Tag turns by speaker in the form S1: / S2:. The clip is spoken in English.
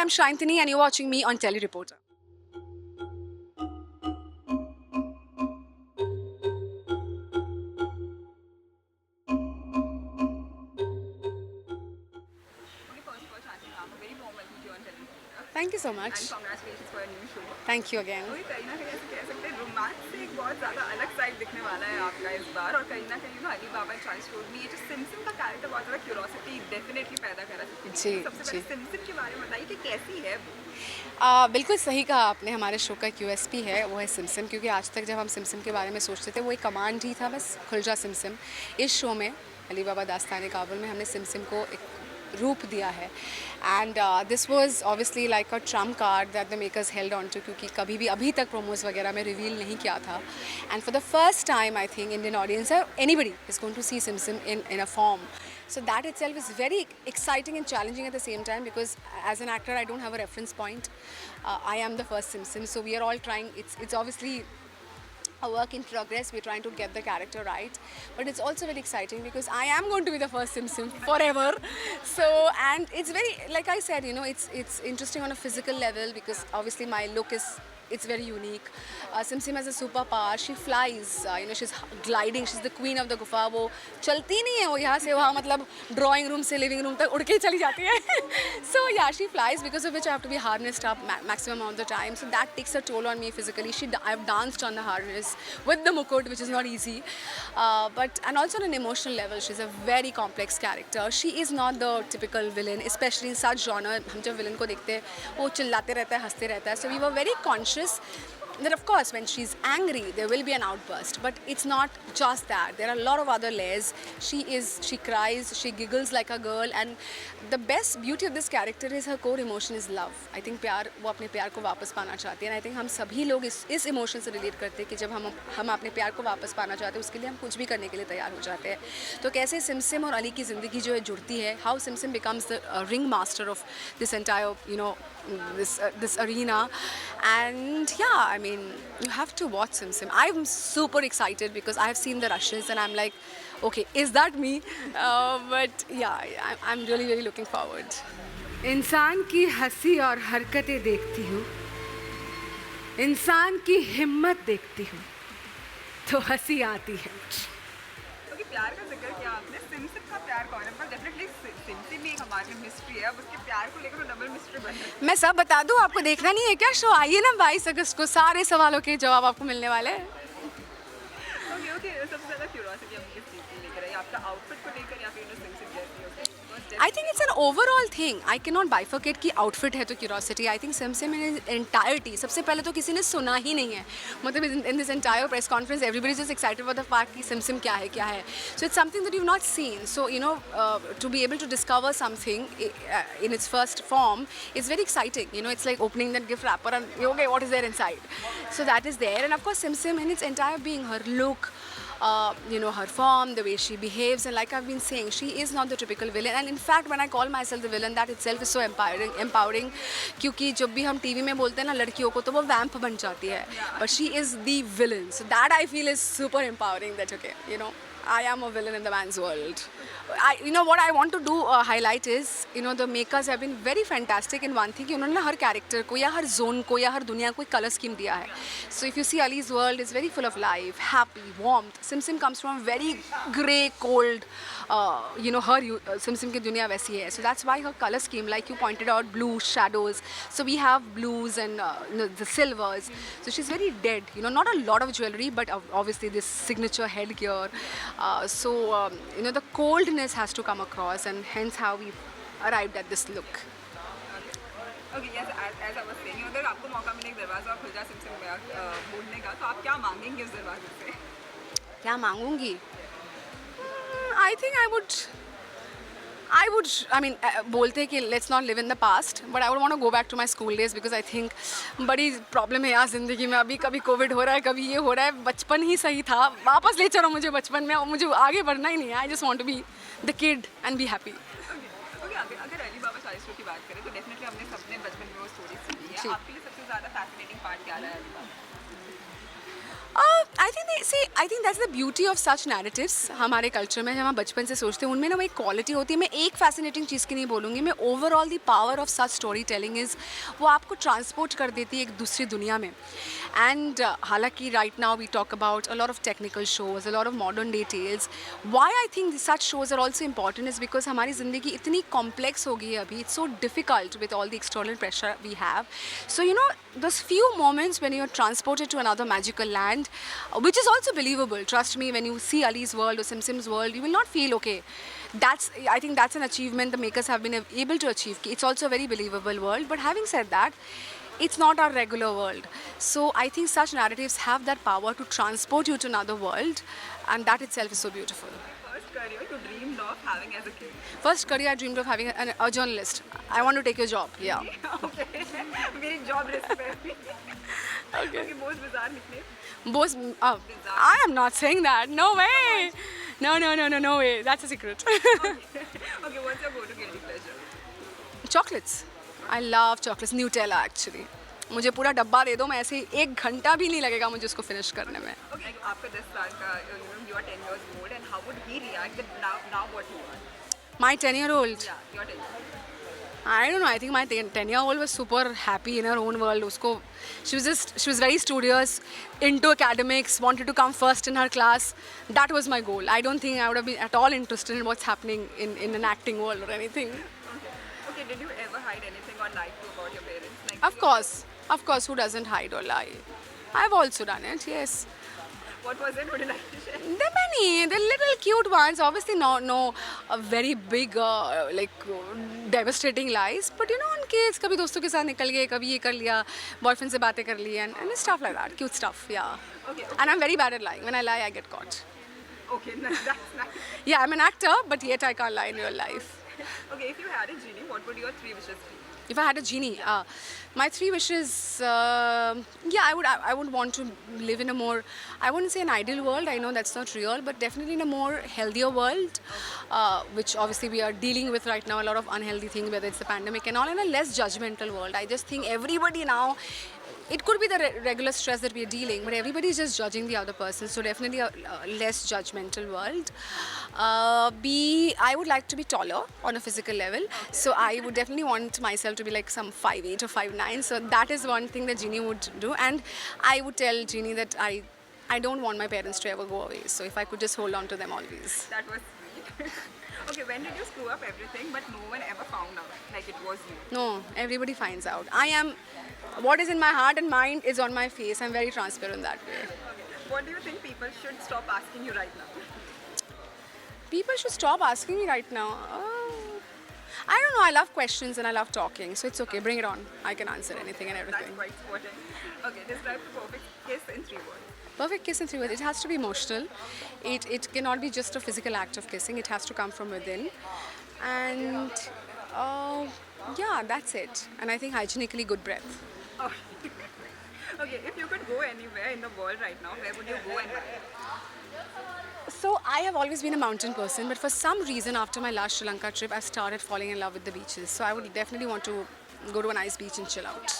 S1: I'm Sayantani and you're watching me on TellyReporter. Thank you so much.
S2: And congratulations for a new show.
S1: Thank you again.
S2: वही कहीं ना कहीं ऐसे कह सकते हैं रोमांस से एक बहुत ज़्यादा अलग साइड दिखने वाला है आपका इस बार और कहीं ना कहीं अली बाबा चाइल्ड स्टोर में ये जो सिमसिम का कैरेक्टर बहुत ज़्यादा क्यूरोसिटी डेफिनेटली पैदा करा सकती है।
S1: जी,
S2: सबसे पहले सिमसिम के बारे में बताइए कि कैसी है वो?
S1: बिल्कुल सही कहा आपने। हमारे शो का QSP है वो है सिमसिम, क्योंकि आज तक जब हम सिमसिम के बारे में सोचते थे वो एक कमांड ही था, बस खुल जा सिमसिम। इस शो में अलीबाबा दास्तान काबुल में हमने सिमसिम को एक रूप दिया है and this was obviously like a trump card that the makers held on to, क्योंकि कभी भी अभी तक प्रोमोज वगैरह में रिवील नहीं किया था and for the first time I think Indian audience anybody is going to see Simsim in a form. So that itself is very exciting and challenging at the same time, because as an actor I don't have a reference point. I am the first Simpson, so we are all trying. It's obviously a work in progress. We're trying to get the character right, but it's also very exciting because I am going to be the first Simpson forever. So, and it's very, like I said, you know, it's interesting on a physical level because obviously my look is, it's very unique. Simsim has a superpower. She flies. You know, she's gliding. She's the queen of the गुफा. वो चलती नहीं है, वो यहाँ से वहाँ, मतलब drawing room से living room तक उड़ के ही चली जाती है. So yeah, she flies, because of which I have to be harnessed up maximum amount of the time. So that takes a toll on me physically. I've danced on the harness with the mukut, which is not easy. But and also on an emotional level, she's a very complex character. She is not the typical villain, especially in such genre. हम जब villain को देखते हैं, वो चिल्लाते रहता है, हंसते रहता है. So we were very conscious that of course when she's angry there will be an outburst, but it's not just that. There are a lot of other layers. She cries, she giggles like a girl, and the best beauty of this character is her core emotion is love. I think प्यार, वो अपने प्यार को वापस पाना चाहती है, and I think हम सभी लोग इस इमोशन से रिलेट करते हैं कि जब हम अपने प्यार को वापस पाना चाहते हैं, उसके लिए हम कुछ भी करने के लिए तैयार हो जाते हैं. तो कैसे सिमसिम और अली की ज़िंदगी जो है जुड़ती है, how सिमसिम becomes the ring master of this entire, you know, this arena. And yeah, I mean, you have to watch Simsim. I'm super excited because I have seen the rushes and I'm like, okay, is that me? But yeah, I'm really really looking forward.
S3: इंसान की हंसी और हरकतें देखती हूँ, इंसान की हिम्मत देखती हूँ, तो हंसी आती है.
S2: क्योंकि प्यार का जिक्र किया आपने, सिमसिम का प्यार कौन है? पर डेफिनेटली सिमसिम एक हमारी मिस्ट्री है. अब उसके प्यार को लेकर डबल मिस्ट्री बन रही है.
S1: मैं सब बता दूँ, आपको देखना नहीं है क्या शो? आइए ना 22 अगस्त को, सारे सवालों के जवाब आपको मिलने वाले हैं.
S2: ओके, सबसे ज़्यादा क्यूरोसिटी हम किस चीज़ को लेकर है? आपका आउटफिट को लेकर या फिर सिमसिम जैसी होती है?
S1: I think it's an overall thing. I cannot bifurcate कि outfit है तो curiosity. I think Simsim in its entirety. सबसे पहले तो किसी ने सुना ही नहीं है. मतलब in this entire press conference, everybody is just excited for the fact कि Simsim क्या है. So it's something that you've not seen. So you know, to be able to discover something in its first form is very exciting. You know, it's like opening that gift wrapper and okay, what is there inside? So that is there, and of course Simsim in its entire being, her look. You know, her form, the way she behaves, and like I've been saying, she is not the typical villain. And in fact, when I call myself the villain, that itself is so empowering. क्योंकि जब भी हम TV में बोलते हैं ना लड़कियों को, तो वो vamp बन जाती है. But she is the villain. So that I feel is super empowering. That okay, you know, I am a villain in the man's world. You know what I want to do highlight is, you know, the makers have been very fantastic in one thing कि उन्होंने हर character को या हर zone को या हर दुनिया को एक color scheme दिया है. So if you see Ali's world is very full of life, happy, warmth. Simsim comes from a very grey, cold, you know, her Simsim की दुनिया वैसी है. So that's why her color scheme, like you pointed out, blue shadows. So we have blues and you know, the silvers. So she's very dead. You know, not a lot of jewelry, but obviously this signature headgear. You know, the coldness has to come across, and hence how we arrived at this look.
S2: Okay, yes, as I was saying, अगर आपको मौका मिले एक दरवाज़ा खुल जा सिमसिम बोलने का, तो आप क्या मांगेंगे उस दरवाजे से?
S1: क्या मांगूंगी? I think I would, I mean, बोलते हैं कि let's not live in the past, but I would want to go back to my school days because I think बड़ी प्रॉब्लम है यार ज़िंदगी में. अभी कभी कोविड हो रहा है, कभी ये हो रहा है. बचपन ही सही था. वापस ले चलो मुझे बचपन में, मुझे आगे बढ़ना ही नहीं है. I just want to be the kid and be happy.
S2: Okay, अगर अली बाबा चाइल्ड स्टोर की बात करें तो डेफिनेटली हमने सबने बचपन में वो स्टोरी सुनी है. आपके लिए सबसे ज़्यादा फैसिनेटिंग पार्ट क्या रहा है अली बाबा?
S1: I think that's the beauty of such narratives. हमारे कल्चर में जब हम बचपन से सोचते हैं उनमें ना वो एक क्वालिटी होती है. मैं एक फैसिनेटिंग चीज़ की नहीं बोलूँगी. मैं overall the power of such story telling is वो आपको ट्रांसपोर्ट कर देती है एक दूसरी दुनिया में. एंड हालांकि right now we talk about a lot of technical shows, a lot of modern day tales. Why I think such shows are also important is because हमारी ज़िंदगी इतनी कॉम्प्लेक्स हो गई है अभी. It's so difficult with all the external pressure we have. So you know those few moments when you're transported to another magical land, which is also believable. Trust me, when you see Ali's world or Simsim's world, you will not feel okay. I think that's an achievement the makers have been able to achieve. It's also a very believable world. But having said that, it's not our regular world. So I think such narratives have that power to transport you to another world, and that itself is so beautiful.
S2: First career you dreamed of having as a kid?
S1: First career I dreamed of having a journalist. I want to take your job. Yeah.
S2: Okay. मेरी job list पे भी. Okay, most bizarre nickname?
S1: Both, I am not saying that. No way. No way. That's a secret.
S2: Okay, what's your go-to guilty pleasure?
S1: Chocolates. I love chocolates. Nutella actually. मुझे पूरा डब्बा दे दो, मैं ऐसे ही 1 घंटा भी नहीं लगेगा मुझे उसको फिनिश करने में.
S2: Okay, आपका 10 साल का, you are 10 years old, and how would he react that now what you are?
S1: My 10-year-old.
S2: Yeah, you're 10 years old.
S1: I don't know. I think my 10-year-old was super happy in her own world. उसको, she was very studious, into academics, wanted to come first in her class. That was my goal. I don't think I would have been at all interested in what's happening in an acting world or anything.
S2: Okay, did you ever hide anything or lie to about your parents? Like,
S1: Of course, who doesn't hide or lie? I've also done it, yes.
S2: what was it? Would you like to share?
S1: There are many. They're little cute ones. Obviously, no very big, devastating lies. But you know, उनके कभी दोस्तों के साथ निकल गए, कभी ये कर लिया, boyfriend से बातें कर ली, and stuff like that. Cute stuff, yeah.
S2: Okay.
S1: And I'm very bad at lying. When I lie, I get caught.
S2: Okay, that's nice.
S1: Yeah, I'm an actor, but yet I can't lie in real life.
S2: Okay, if you had a genie, what would your 3 wishes be?
S1: If I had a genie, my 3 wishes, I would want to live in a more, I wouldn't say an ideal world, I know that's not real, but definitely in a more healthier world, which obviously we are dealing with right now, a lot of unhealthy things, whether it's the pandemic and all, in a less judgmental world. I just think everybody now, it could be the regular stress that we are dealing, but everybody is just judging the other person, so definitely a less judgmental world. I would like to be taller on a physical level, so I would definitely want myself to be like some 5'8" or 5'9", so that is one thing that Genie would do, and I would tell Genie that I don't want my parents to ever go away, so if I could just hold on to them always.
S2: That was sweet. Okay, when did you screw up everything but no one ever found out, like it was you?
S1: No, everybody finds out. What is in my heart and mind is on my face. I'm very transparent that way.
S2: Okay. What do you think people should stop asking you right now?
S1: People should stop asking me right now. I don't know. I love questions and I love talking. So it's okay. Bring it on. I can answer anything and everything.
S2: That's quite sporting. Okay, describe the perfect kiss in 3 words.
S1: Perfect kiss in 3 words. It has to be emotional. It cannot be just a physical act of kissing. It has to come from within. And yeah, that's it. And I think hygienically good breath.
S2: Oh. Okay, if you could go anywhere in the world right now, where would you go and why?
S1: So I have always been a mountain person, but for some reason after my last Sri Lanka trip, I started falling in love with the beaches. So I would definitely want to go to a nice beach and chill out.